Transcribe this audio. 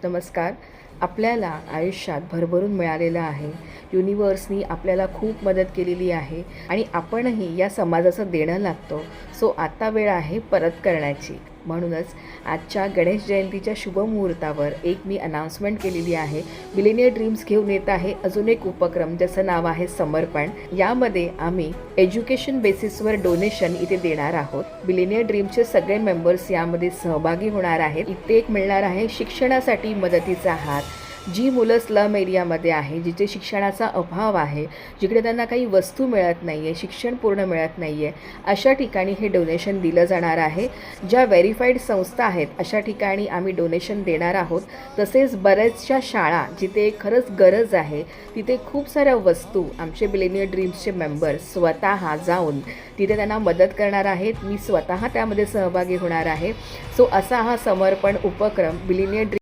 नमस्कार. आपल्याला आयुष्यात भरभरून मिळालेलं आहे. युनिव्हर्सनी आपल्याला खूप मदत केलेली आहे आणि आपणही या समाजाचं देणं लागतो. सो आता वेळ आहे परत करण्याची. म्हणूनच आजच्या गणेश जयंतीच्या शुभमुहूर्तावर एक मी अनाउन्समेंट केलेली आहे. मिलेनियर ड्रीम्स घेऊन येत आहे अजून एक उपक्रम ज्याचं नाव आहे समर्पण. यामध्ये आम्ही एज्युकेशन बेसिसवर डोनेशन इथे देणार आहोत. मिलेनियर ड्रीमचे सगळे मेंबर्स यामध्ये सहभागी होणार आहेत. इथे एक मिळणार आहे शिक्षणासाठी मदतीचा हात. जी मुलं स्लम एरियामध्ये आहे, जिथे शिक्षणाचा अभाव आहे, जिकडे त्यांना काही वस्तू मिळत नाही आहे, शिक्षण पूर्ण मिळत नाही आहे, अशा ठिकाणी हे डोनेशन दिलं जाणार आहे. ज्या व्हेरीफाईड संस्था आहेत अशा ठिकाणी आम्ही डोनेशन देणार आहोत. तसेच बऱ्याचशा शाळा जिथे खरंच गरज आहे तिथे खूप साऱ्या वस्तू आमचे मिलेनियर ड्रीम्सचे मेंबर्स स्वतः जाऊन तिथे त्यांना मदत करणार आहेत. मी स्वतः त्यामध्ये सहभागी होणार आहे. सो असा हा समर्पण उपक्रम मिलेनियर